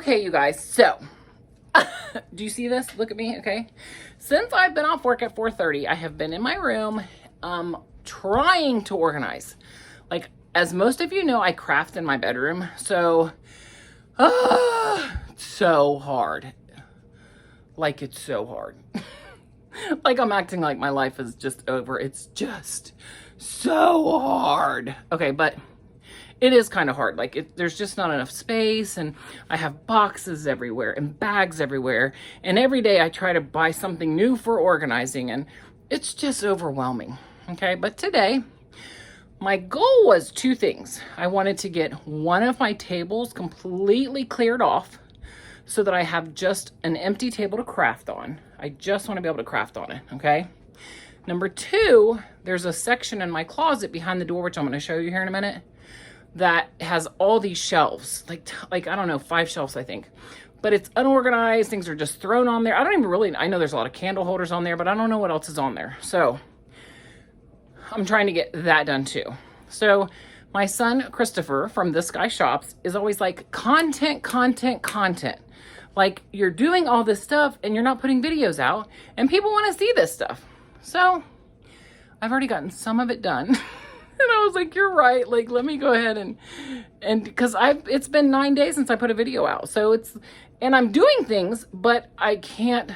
Okay, you guys, so do you see this? Look at me, okay? Since I've been off work at 4:30, I have been in my room trying to organize. Like, as most of you know, I craft in my bedroom, so so hard. Like, it's so hard. Like, I'm acting like my life is just over. It's just so hard. Okay, but it is kind of hard. Like, there's just not enough space, and I have boxes everywhere and bags everywhere, and every day I try to buy something new for organizing, and it's just overwhelming. Okay, but today my goal was two things. I wanted to get one of my tables completely cleared off so that I have just an empty table to craft on. I just want to be able to craft on it, okay? Number two, there's a section in my closet behind the door, which I'm going to show you here in a minute, that has all these shelves, like I don't know, 5 shelves, I think. But it's unorganized. Things are just thrown on there. I don't even really, I know there's a lot of candle holders on there, but I don't know what else is on there. So I'm trying to get that done too. So my son, Christopher, from This Guy Shops, is always like, content, content, content. Like, you're doing all this stuff and you're not putting videos out, and people want to see this stuff. So I've already gotten some of it done. And I was like, you're right. Like, let me go ahead and because it's been 9 days since I put a video out. So and I'm doing things, but I can't,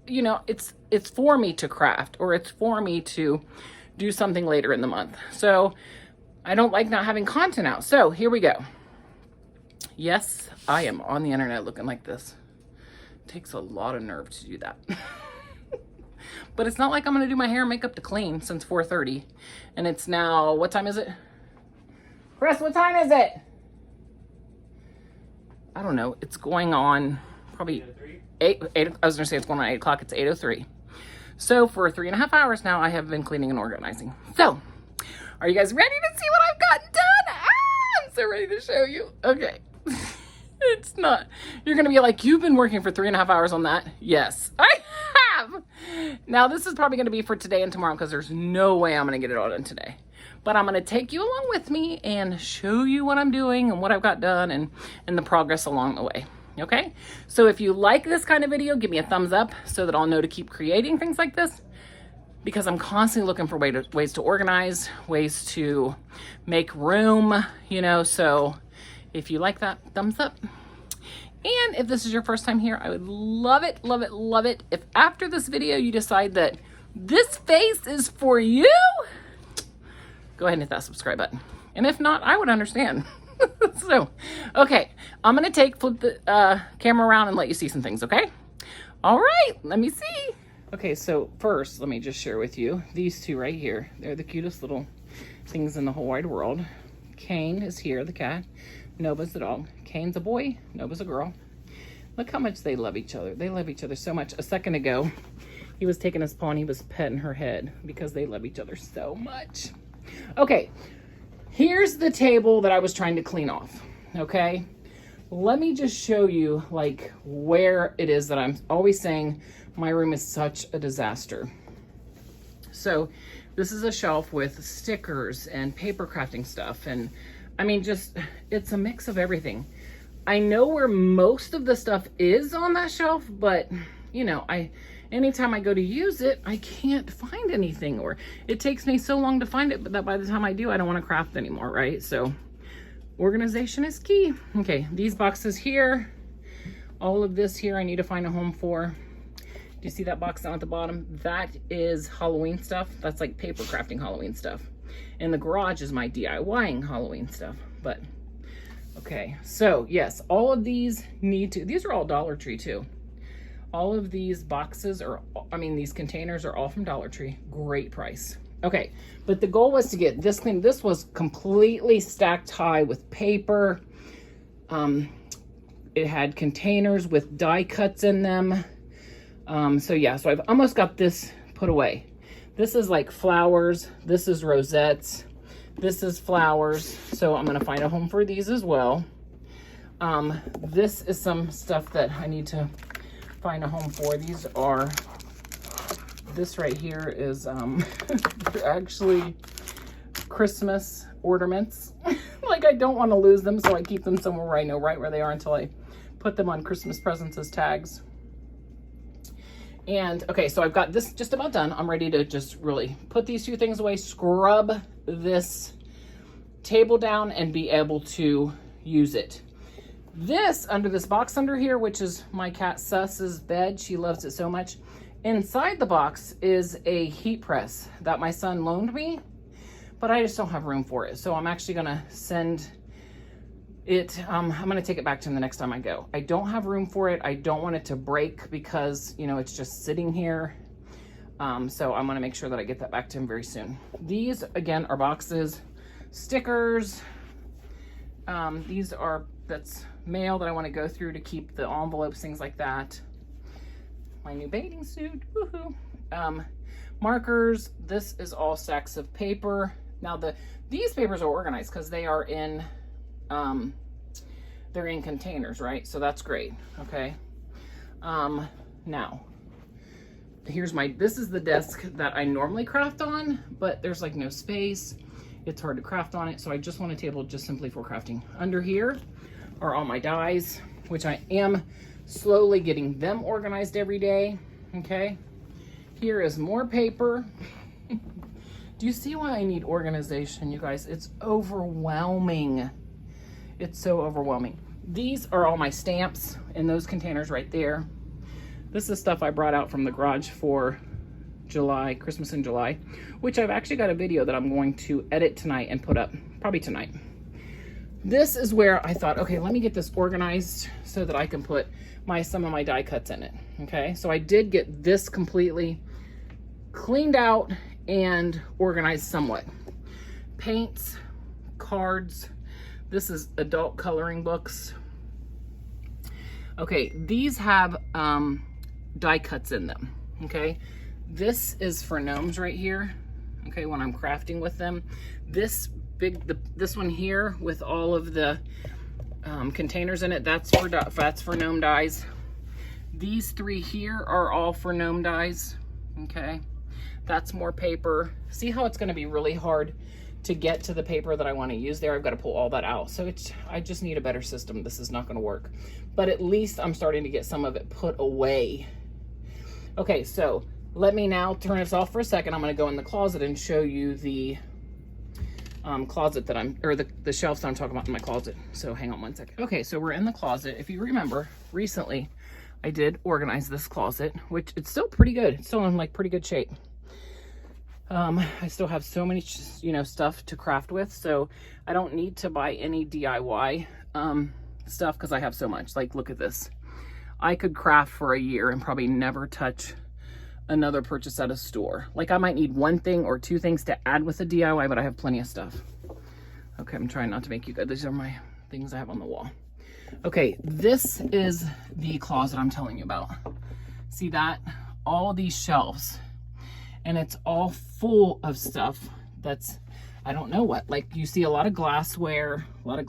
you know, it's for me to craft, or it's for me to do something later in the month. So I don't like not having content out. So here we go. Yes, I am on the internet looking like this. It takes a lot of nerve to do that. But it's not like I'm going to do my hair and makeup to clean since 4:30. And it's now, what time is it? Chris, what time is it? I don't know. It's going on probably 8. I was going to say it's going on 8 o'clock. It's 8:03. So for 3.5 hours now, I have been cleaning and organizing. So are you guys ready to see what I've gotten done? I'm so ready to show you. Okay. It's not, you're going to be like, you've been working for 3.5 hours on that? Yes, I have. Now this is probably going to be for today and tomorrow, because there's no way I'm going to get it all done today. But I'm going to take you along with me and show you what I'm doing and what I've got done, and the progress along the way. Okay? So if you like this kind of video, give me a thumbs up so that I'll know to keep creating things like this, because I'm constantly looking for ways to organize, ways to make room, you know. So if you like that, thumbs up. And if this is your first time here, I would love it, love it, love it if after this video you decide that this face is for you, go ahead and hit that subscribe button. And if not, I would understand. So, okay, I'm going to flip the camera around and let you see some things, okay? All right, let me see. Okay, so first, let me just share with you these two right here. They're the cutest little things in the whole wide world. Kane is here, the cat. Nova's the dog. Kane's a boy, Nova's a girl. Look how much they love each other. They love each other so much. A second ago, he was taking his paw and he was petting her head because they love each other so much. Okay, here's the table that I was trying to clean off, okay? Let me just show you, like, where it is that I'm always saying my room is such a disaster. So this is a shelf with stickers and paper crafting stuff, and I mean, just, it's a mix of everything. I know where most of the stuff is on that shelf, but you know, anytime I go to use it, I can't find anything, or it takes me so long to find it, but that by the time I do, I don't want to craft anymore, right? So organization is key. Okay, these boxes here, all of this here, I need to find a home for. Do you see that box down at the bottom? That is Halloween stuff. That's like paper crafting Halloween stuff. And the garage is my DIYing Halloween stuff. But okay, so yes, all of these these are all Dollar Tree too. All of these boxes these containers are all from Dollar Tree. Great price. Okay, but the goal was to get this clean. This was completely stacked high with paper. It had containers with die cuts in them. So yeah, so I've almost got this put away. This is like flowers. This is rosettes. This is flowers. So I'm going to find a home for these as well. This is some stuff that I need to find a home for. This right here is actually Christmas ornaments. Like, I don't want to lose them, so I keep them somewhere where I know right where they are until I put them on Christmas presents as tags. And okay, so I've got this just about done. I'm ready to just really put these two things away, scrub this table down, and be able to use it. This, under this box under here, which is my cat Suss's bed, she loves it so much. Inside the box is a heat press that my son loaned me, but I just don't have room for it. So I'm actually gonna send it, I'm gonna take it back to him the next time I go. I don't have room for it. I don't want it to break because, you know, it's just sitting here. So I'm gonna make sure that I get that back to him very soon. These, again, are boxes, stickers. That's mail that I wanna go through to keep the envelopes, things like that. My new bathing suit, woohoo. Markers, this is all stacks of paper. Now these papers are organized because they are in, they're in containers, right? So that's great, okay? Now, this is the desk that I normally craft on, but there's like no space. It's hard to craft on it, so I just want a table just simply for crafting. Under here are all my dies, which I am slowly getting them organized every day, okay? Here is more paper. Do you see why I need organization, you guys? It's overwhelming. It's so overwhelming. These are all my stamps in those containers right there. This is stuff I brought out from the garage for July, Christmas in July, which I've actually got a video that I'm going to edit tonight and put up, probably tonight. This is where I thought, okay, let me get this organized so that I can put some of my die cuts in it, okay? So I did get this completely cleaned out and organized somewhat. Paints, cards, this is adult coloring books. Okay, these have die cuts in them, okay? This is for gnomes right here, okay, when I'm crafting with them. This one here with all of the containers in it, that's for gnome dies. These three here are all for gnome dies, okay? That's more paper. See how it's gonna be really hard to get to the paper that I wanna use there? I've gotta pull all that out. So I just need a better system. This is not gonna work. But at least I'm starting to get some of it put away. Okay, so let me now turn this off for a second. I'm gonna go in the closet and show you the closet that the shelves that I'm talking about in my closet. So hang on one second. Okay, so we're in the closet. If you remember, recently I did organize this closet, which it's still pretty good. It's still in like pretty good shape. I still have so many, stuff to craft with, so I don't need to buy any DIY stuff because I have so much. Like, look at this. I could craft for a year and probably never touch another purchase at a store. Like, I might need one thing or two things to add with a DIY, but I have plenty of stuff. Okay, I'm trying not to make you go. These are my things I have on the wall. Okay, this is the closet I'm telling you about. See that? All these shelves. And it's all full of stuff that's, I don't know what. Like, you see a lot of glassware. But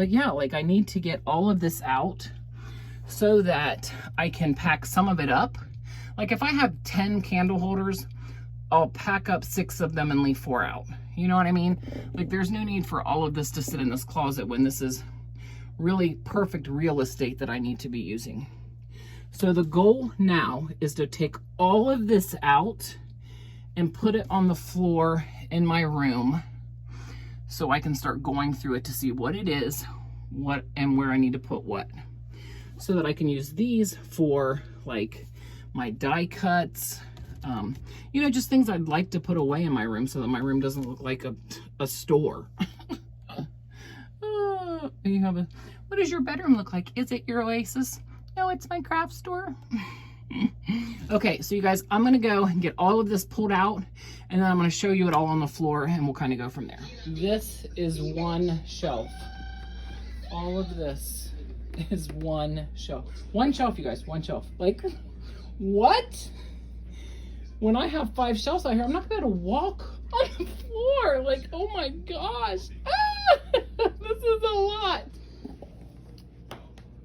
yeah, like, I need to get all of this out so that I can pack some of it up. Like, if I have 10 candle holders, I'll pack up 6 of them and leave 4 out. You know what I mean? Like, there's no need for all of this to sit in this closet when this is really perfect real estate that I need to be using. So the goal now is to take all of this out and put it on the floor in my room so I can start going through it to see what it is, what and where I need to put what. So that I can use these for like my die cuts, just things I'd like to put away in my room so that my room doesn't look like a store. What does your bedroom look like? Is it your oasis? No, it's my craft store. Okay, so you guys, I'm gonna go and get all of this pulled out and then I'm gonna show you it all on the floor and we'll kind of go from there. This is one shelf. All of this is one shelf. One shelf, you guys, one shelf. Like, what? When I have 5 shelves out here, I'm not gonna be able to walk on the floor. Like, oh my gosh. This is a lot.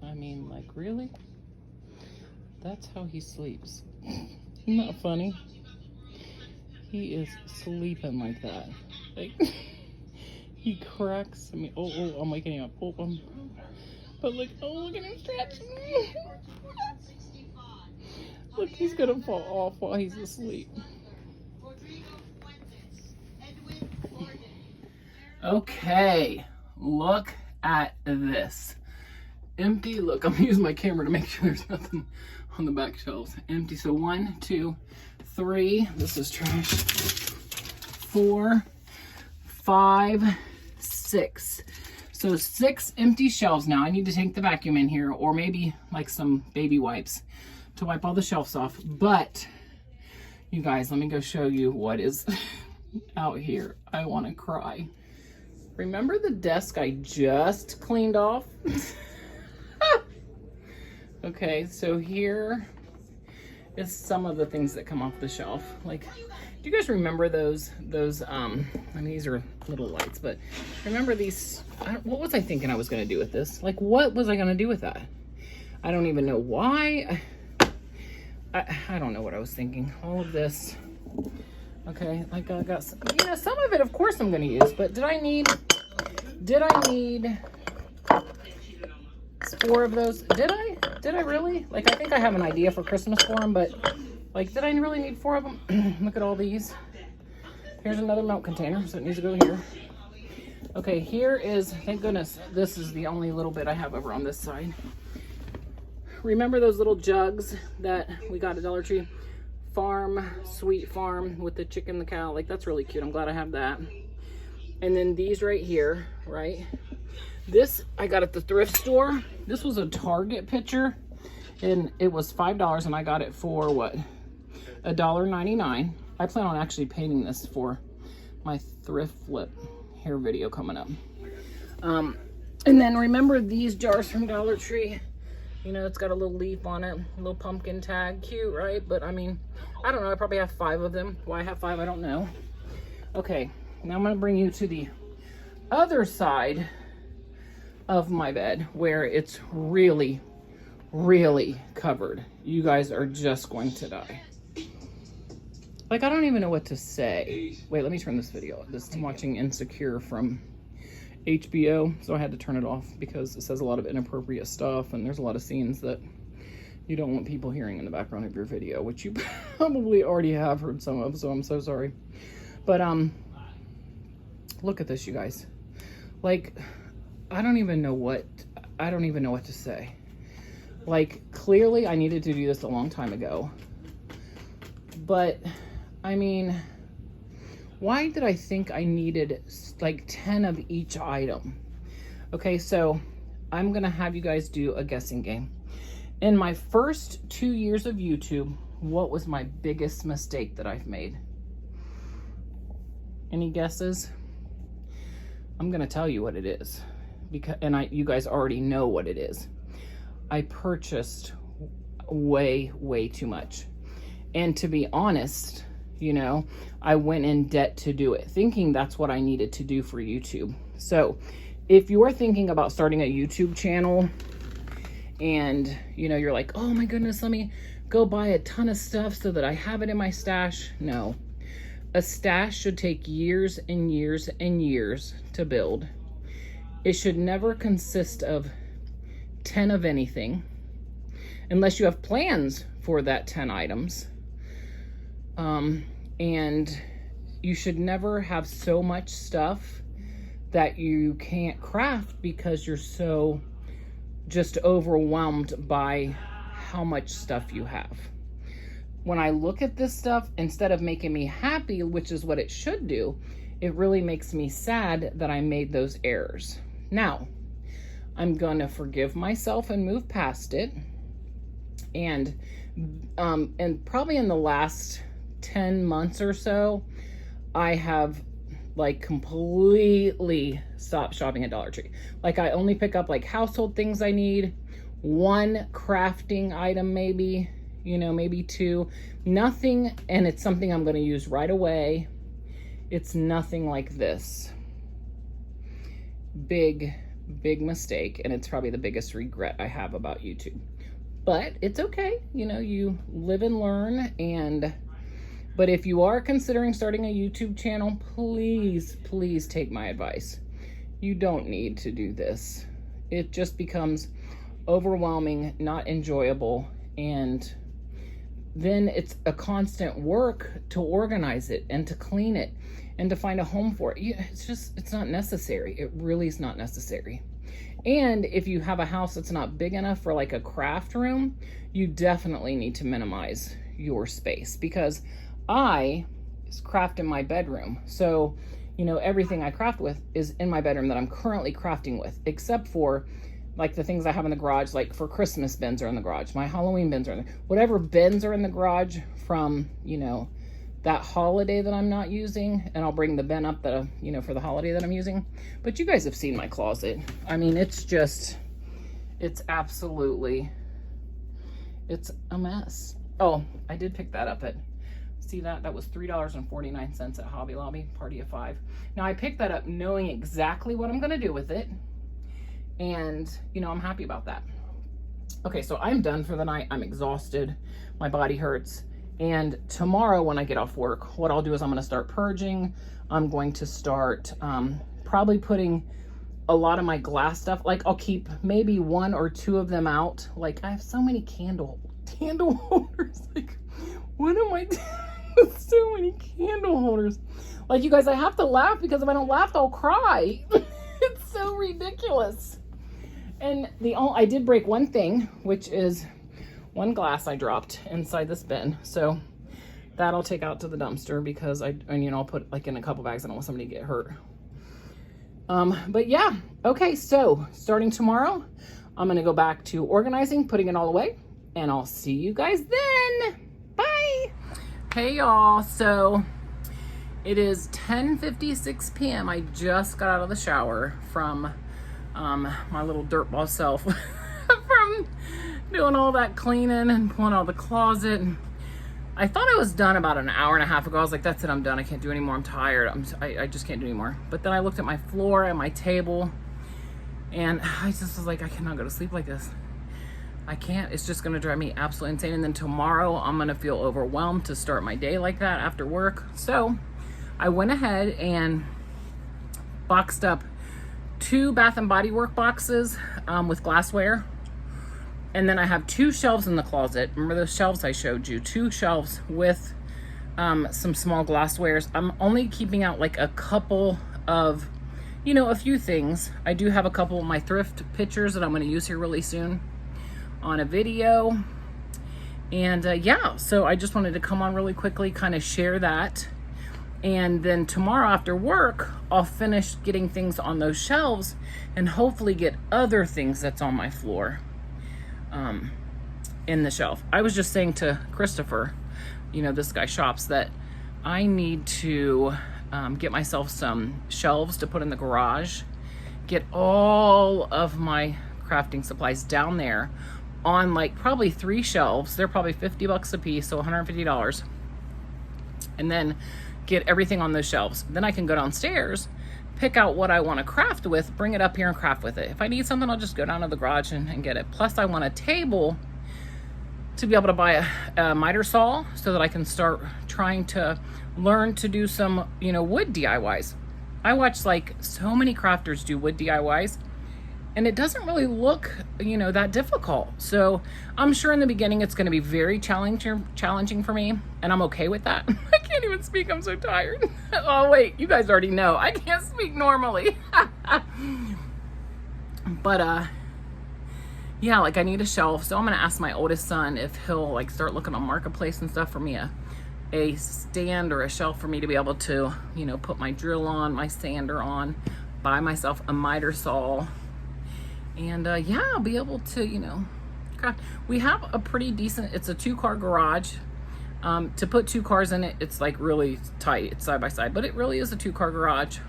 I mean, like, really? That's how he sleeps. Isn't that funny? He is sleeping like that. Like, he cracks. I mean, oh, I'm waking him up. Oh, But look, oh, look at him stretching. Look, he's gonna fall off while he's asleep. Okay, look at this. Empty, look, I'm using my camera to make sure there's nothing on the back shelves. Empty, so 1, 2, 3, this is trash. 4, 5, 6. So 6 empty shelves now. I need to take the vacuum in here, or maybe like some baby wipes to wipe all the shelves off. But you guys, let me go show you what is out here. I want to cry. Remember the desk I just cleaned off? Okay, so here is some of the things that come off the shelf. Like, do you guys remember those, I mean, these are little lights, but remember these, what was I thinking I was gonna do with this? Like, what was I gonna do with that? I don't even know why. I don't know what I was thinking. All of this. Okay, like I got some, you know, some of it, of course I'm gonna use, but did I need 4 of those? Did I really? Like, I think I have an idea for Christmas for them, but like, did I really need 4 of them? Look at all these. Here's another milk container, so it needs to go here. Okay, here is, thank goodness, this is the only little bit I have over on this side. Remember those little jugs that we got at Dollar Tree? Farm, Sweet Farm with the chicken, the cow. Like, that's really cute. I'm glad I have that. And then these right here, right? This I got at the thrift store. This was a Target picture, and it was $5, and I got it for what? $1.99. I plan on actually painting this for my thrift flip hair video coming up. And then remember these jars from Dollar Tree? You know, it's got a little leaf on it, a little pumpkin tag. Cute, right? But I mean, I don't know. I probably have 5 of them. Why I have 5, I don't know. Okay, now I'm going to bring you to the other side of my bed where it's really, really covered. You guys are just going to die. Like, I don't even know what to say. Wait, let me turn this video on. I'm watching Insecure from HBO, so I had to turn it off because it says a lot of inappropriate stuff, and there's a lot of scenes that you don't want people hearing in the background of your video, which you probably already have heard some of, so I'm so sorry. But look at this, you guys. Like, I don't even know what to say. Like, clearly I needed to do this a long time ago, but I mean, why did I think I needed like 10 of each item? Okay, so I'm gonna have you guys do a guessing game. In my first 2 years of YouTube, what was my biggest mistake that I've made? Any guesses? I'm gonna tell you what it is, because you guys already know what it is. I purchased way too much, and to be honest, you know, I went in debt to do it, thinking that's what I needed to do for YouTube. So if you're thinking about starting a YouTube channel and, you know, you're like, oh my goodness, let me go buy a ton of stuff so that I have it in my stash. No, a stash should take years and years and years to build. It should never consist of 10 of anything, unless you have plans for that 10 items. And you should never have so much stuff that you can't craft because you're so just overwhelmed by how much stuff you have. When I look at this stuff, instead of making me happy, which is what it should do, it really makes me sad that I made those errors. Now, I'm gonna forgive myself and move past it. And probably in the last 10 months or so, I have like completely stopped shopping at Dollar Tree. Like, I only pick up like household things I need, 1 crafting item maybe, you know, maybe 2, nothing, and it's something I'm going to use right away. It's nothing like this. Big mistake, and it's probably the biggest regret I have about YouTube. But it's okay, you know, you live and learn. But if you are considering starting a YouTube channel, please take my advice. You don't need to do this. It just becomes overwhelming, not enjoyable, and then it's a constant work to organize it and to clean it and to find a home for it. It's not necessary. It really is not necessary. And if you have a house that's not big enough for like a craft room, you definitely need to minimize your space, because I craft in my bedroom. So, you know, everything I craft with is in my bedroom that I'm currently crafting with, except for like the things I have in the garage, like for Christmas bins are in the garage. My Halloween bins are in there. Whatever bins are in the garage from, you know, that holiday that I'm not using, and I'll bring the bin up that, you know, for the holiday that I'm using. But you guys have seen my closet. I mean, it's absolutely, it's a mess. Oh, I did pick that up at, see that? That was $3.49 at Hobby Lobby, party of 5. Now I picked that up knowing exactly what I'm gonna do with it. And, you know, I'm happy about that. Okay, so I'm done for the night. I'm exhausted. My body hurts. And tomorrow when I get off work, what I'll do is I'm going to start purging. I'm going to start probably putting a lot of my glass stuff. Like I'll keep maybe 1 or 2 of them out. Like I have so many candle holders. Like what am I doing with so many candle holders? Like you guys, I have to laugh because if I don't laugh, I'll cry. It's so ridiculous. And I did break one thing, which is one glass I dropped inside this bin. So that I'll take out to the dumpster because I'll put like in a couple bags. I don't want somebody to get hurt. But yeah, okay. So starting tomorrow, I'm going to go back to organizing, putting it all away, and I'll see you guys then. Bye. Hey y'all. So it is 10:56 p.m. I just got out of the shower from my little dirtball self from doing all that cleaning and pulling out the closet. I thought I was done about an hour and a half ago. I was like, that's it, I'm done. I can't do anymore. I'm tired. I just can't do anymore. But then I looked at my floor and my table, and I just was like, I cannot go to sleep like this. I can't. It's just going to drive me absolutely insane. And then tomorrow I'm going to feel overwhelmed to start my day like that after work. So I went ahead and boxed up 2 Bath & Body Works boxes with glassware. And then I have 2 shelves in the closet. Remember those shelves I showed you? 2 shelves with some small glasswares. I'm only keeping out like a couple of, you know, a few things. I do have a couple of my thrift pictures that I'm going to use here really soon on a video. And yeah, so I just wanted to come on really quickly, kind of share that. And then tomorrow after work, I'll finish getting things on those shelves and hopefully get other things that's on my floor in the shelf. I was just saying to Christopher, you know, this guy shops, that I need to get myself some shelves to put in the garage, get all of my crafting supplies down there on like probably 3 shelves. They're probably $50 a piece, so $150. And then get everything on those shelves. Then I can go downstairs, pick out what I want to craft with, bring it up here and craft with it. If I need something, I'll just go down to the garage and get it. Plus I want a table to be able to buy a miter saw so that I can start trying to learn to do some, you know, wood DIYs. I watch like so many crafters do wood DIYs, and it doesn't really look, you know, that difficult. So I'm sure in the beginning it's going to be very challenging for me, and I'm okay with that. I can't even speak. I'm so tired. Oh wait, you guys already know I can't speak normally. But yeah, like I need a shelf. So I'm going to ask my oldest son if he'll like start looking on Marketplace and stuff for me a stand or a shelf for me to be able to, you know, put my drill on, my sander on, buy myself a miter saw. And yeah, I'll be able to, you know, craft. We have a pretty decent, it's a 2-car garage. To put 2 cars in it, it's like really tight. It's side by side, but it really is a 2-car garage.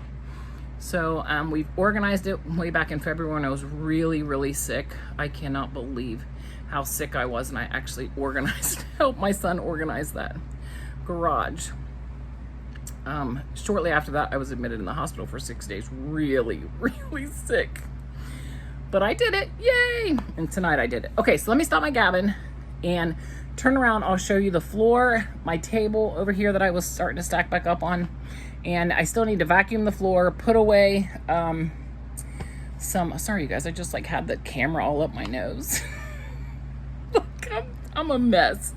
So we've organized it way back in February when I was really, really sick. I cannot believe how sick I was, and I actually helped my son organize that garage. Shortly after that, I was admitted in the hospital for 6 days, really, really sick. But I did it, yay! And tonight I did it. Okay, so let me stop my gabbing and turn around. I'll show you the floor, my table over here that I was starting to stack back up on. And I still need to vacuum the floor, put away some, sorry you guys, I just like had the camera all up my nose. Look, I'm a mess.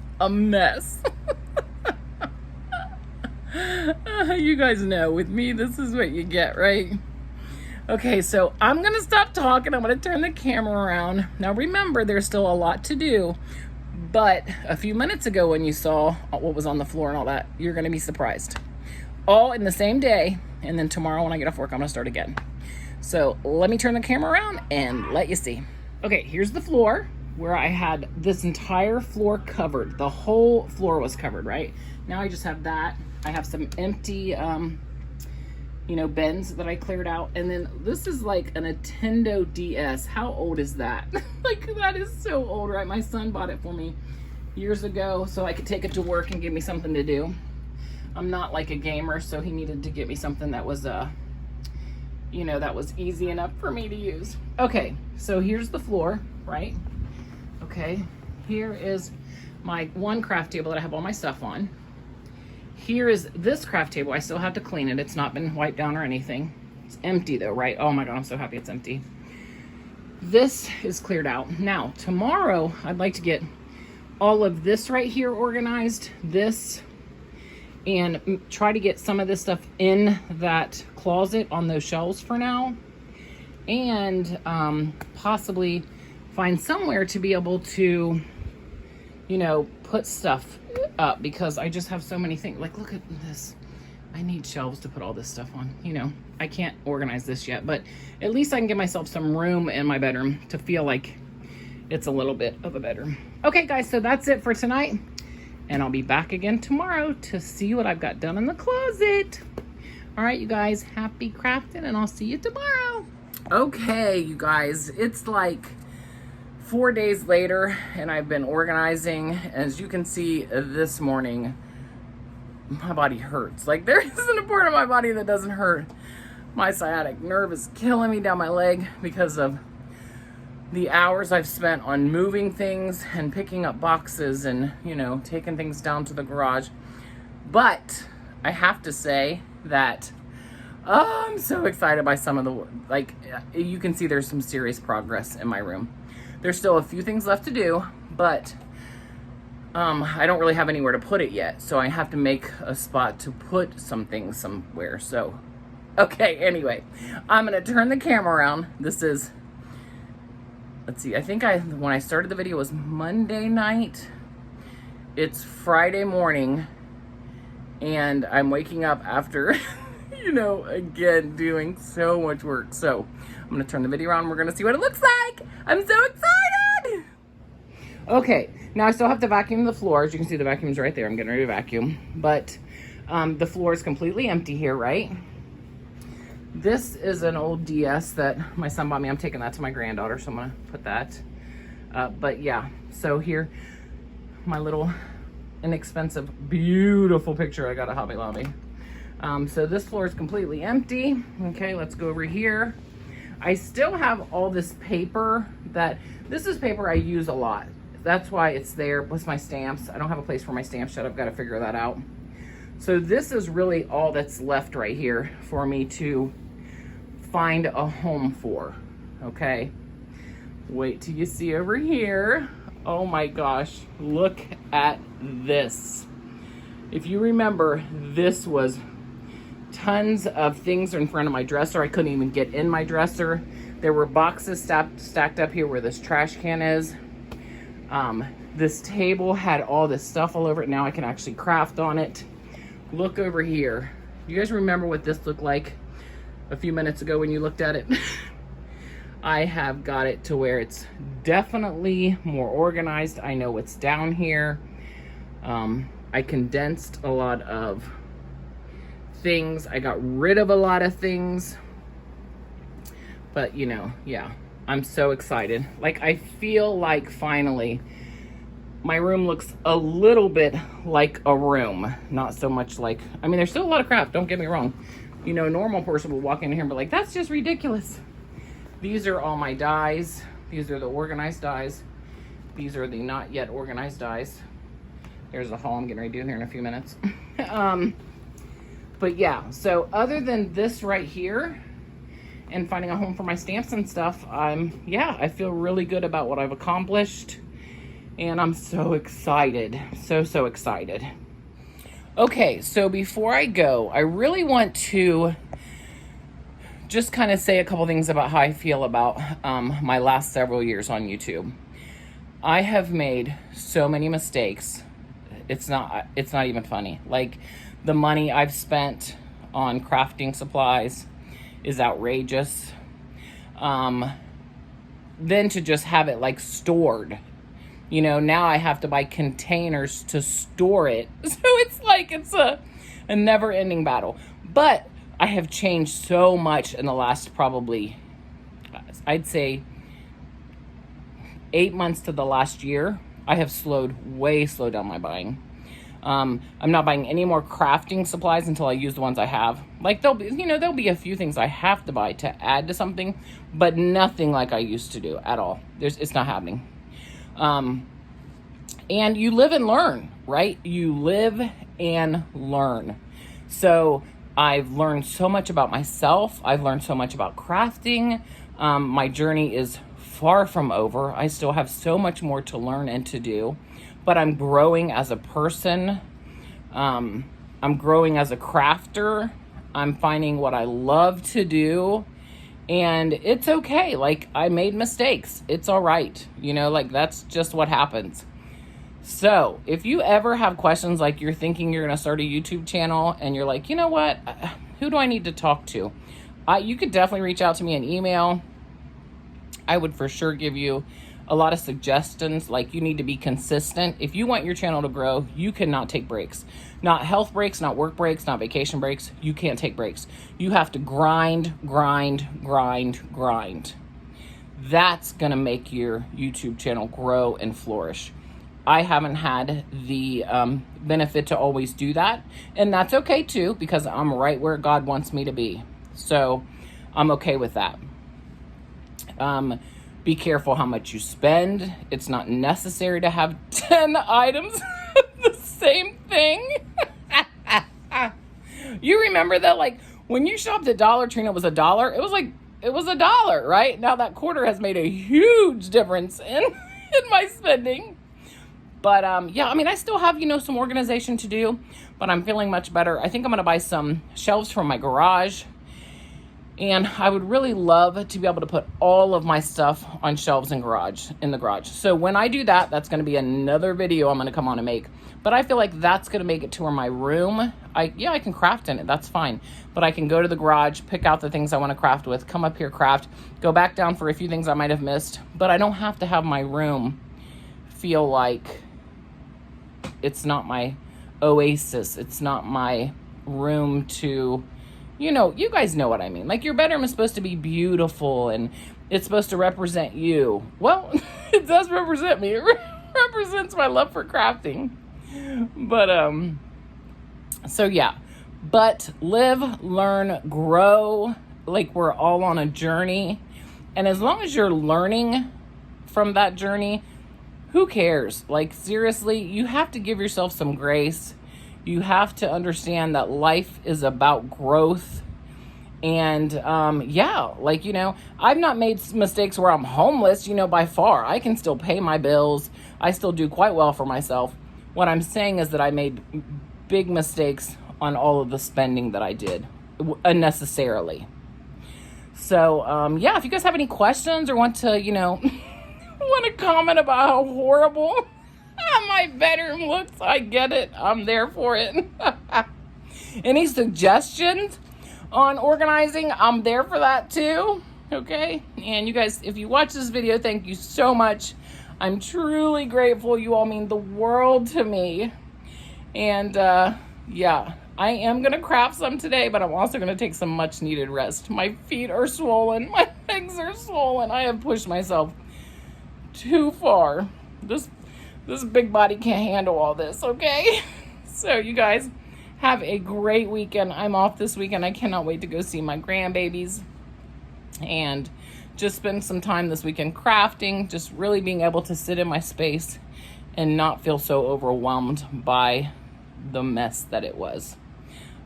You guys know with me, this is what you get, right? Okay, so I'm gonna stop talking. I'm gonna turn the camera around. Now remember, there's still a lot to do, but a few minutes ago when you saw what was on the floor and all that, you're gonna be surprised. All in the same day, and then tomorrow when I get off work, I'm gonna start again. So let me turn the camera around and let you see. Okay, here's the floor where I had this entire floor covered. The whole floor was covered, right? Now I just have that. I have some empty, bins that I cleared out. And then this is like a Nintendo DS. How old is that? Like, that is so old, right? My son bought it for me years ago so I could take it to work and give me something to do. I'm not like a gamer, so he needed to get me something that was, that was easy enough for me to use. Okay, so here's the floor, right? Okay, here is my one craft table that I have all my stuff on. Here is this craft table. I still have to clean it. It's not been wiped down or anything. It's empty though, right? Oh my God, I'm so happy it's empty. This is cleared out. Now, tomorrow, I'd like to get all of this right here organized, this, and try to get some of this stuff in that closet on those shelves for now. And possibly find somewhere to be able to, put stuff up, because I just have so many things. Like, look at this. I need shelves to put all this stuff on. I can't organize this yet, but at least I can give myself some room in my bedroom to feel like it's a little bit of a bedroom. Okay, guys, so that's it for tonight. And I'll be back again tomorrow to see what I've got done in the closet. All right, you guys, happy crafting, and I'll see you tomorrow. Okay, you guys, it's like 4 days later, and I've been organizing. As you can see, this morning, my body hurts. Like, there isn't a part of my body that doesn't hurt. My sciatic nerve is killing me down my leg because of the hours I've spent on moving things and picking up boxes and, taking things down to the garage. But I have to say that I'm so excited by some of the, you can see there's some serious progress in my room. There's still a few things left to do, but I don't really have anywhere to put it yet. So I have to make a spot to put some things somewhere. So, okay, anyway, I'm going to turn the camera around. This is, let's see, I think when I started the video was Monday night. It's Friday morning, and I'm waking up after, again, doing so much work. So I'm going to turn the video around. We're going to see what it looks like. I'm so excited. Okay, now I still have to vacuum the floor. As you can see, the vacuum's right there. I'm getting ready to vacuum. But the floor is completely empty here, right? This is an old DS that my son bought me. I'm taking that to my granddaughter, so I'm going to put that. But yeah, so here, my little inexpensive, beautiful picture I got at Hobby Lobby. So this floor is completely empty. Okay, let's go over here. I still have all this paper this is paper I use a lot. That's why it's there with my stamps. I don't have a place for my stamps yet. I've got to figure that out. So this is really all that's left right here for me to find a home for, okay? Wait till you see over here. Oh my gosh, look at this. If you remember, this was tons of things in front of my dresser. I couldn't even get in my dresser. There were boxes stacked up here where this trash can is. This table had all this stuff all over it. Now I can actually craft on it. Look over here. You guys remember what this looked like a few minutes ago when you looked at it? I have got it to where it's definitely more organized. I know what's down here. I condensed a lot of things. I got rid of a lot of things. But yeah, I'm so excited. Like, I feel like finally my room looks a little bit like a room. Not so much like, there's still a lot of crap, don't get me wrong. A normal person will walk in here and be like, that's just ridiculous. These are all my dies. These are the organized dies. These are the not yet organized dies. There's a haul I'm getting ready to do here in a few minutes. But yeah, so other than this right here, and finding a home for my stamps and stuff, yeah, I feel really good about what I've accomplished, and I'm so excited, so excited. Okay, so before I go, I really want to just kind of say a couple things about how I feel about my last several years on YouTube. I have made so many mistakes. It's not even funny. Like, the money I've spent on crafting supplies is outrageous. Then to just have it like stored, you know, now I have to buy containers to store it. So it's like, it's a never-ending battle. But I have changed so much in the last probably, I'd say 8 months to the last year. I have slowed down my buying. I'm not buying any more crafting supplies until I use the ones I have. Like, there'll be a few things I have to buy to add to something, but nothing like I used to do at all. It's not happening. And you live and learn, right? You live and learn. So I've learned so much about myself. I've learned so much about crafting. My journey is far from over. I still have so much more to learn and to do, but I'm growing as a person. I'm growing as a crafter. I'm finding what I love to do, and it's okay. Like, I made mistakes. It's all right. You know, like, that's just what happens. So if you ever have questions, like you're thinking you're going to start a YouTube channel and you're like, you know what, who do I need to talk to? You could definitely reach out to me in email. I would for sure give you a lot of suggestions. Like, you need to be consistent. If you want your channel to grow, you cannot take breaks. Not health breaks, not work breaks, not vacation breaks. You can't take breaks. You have to grind. That's going to make your YouTube channel grow and flourish. I haven't had the benefit to always do that, and that's okay too, because I'm right where God wants me to be. So I'm okay with that. Be careful how much you spend. It's not necessary to have 10 items of the same thing. You remember that, like, when you shopped at Dollar Tree and it was $1, it was $1, right? Now that quarter has made a huge difference in my spending. But, yeah, I mean, I still have, some organization to do, but I'm feeling much better. I think I'm going to buy some shelves from my garage, and I would really love to be able to put all of my stuff on shelves in the garage. So when I do that, that's going to be another video I'm going to come on and make. But I feel like that's going to make it to where my room, I can craft in it. That's fine. But I can go to the garage, pick out the things I want to craft with, come up here, craft, go back down for a few things I might have missed. But I don't have to have my room feel like it's not my oasis. It's not my room to, you guys know what I mean. Like, your bedroom is supposed to be beautiful and it's supposed to represent you. Well, it does represent me. It represents my love for crafting. But, so yeah. But live, learn, grow. Like, we're all on a journey. And as long as you're learning from that journey, who cares? Like, seriously, you have to give yourself some grace. You have to understand that life is about growth. And, yeah, like, I've not made mistakes where I'm homeless, by far. I can still pay my bills. I still do quite well for myself. What I'm saying is that I made big mistakes on all of the spending that I did unnecessarily. So, yeah, if you guys have any questions or want to, want to comment about how horrible my bedroom looks, I get it. I'm there for it. Any suggestions on organizing? I'm there for that too. Okay. And you guys, if you watch this video, thank you so much. I'm truly grateful. You all mean the world to me. And yeah, I am going to craft some today, but I'm also going to take some much needed rest. My feet are swollen. My legs are swollen. I have pushed myself too far. This big body can't handle all this, okay? So you guys have a great weekend. I'm off this weekend. I cannot wait to go see my grandbabies and just spend some time this weekend crafting, just really being able to sit in my space and not feel so overwhelmed by the mess that it was.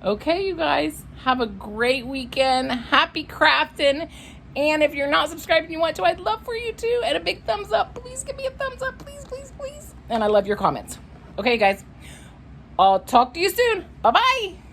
Okay, you guys, have a great weekend. Happy crafting. And if you're not subscribed and you want to, I'd love for you to. And a big thumbs up. Please give me a thumbs up. Please, please, please. And I love your comments. Okay, guys, I'll talk to you soon. Bye-bye.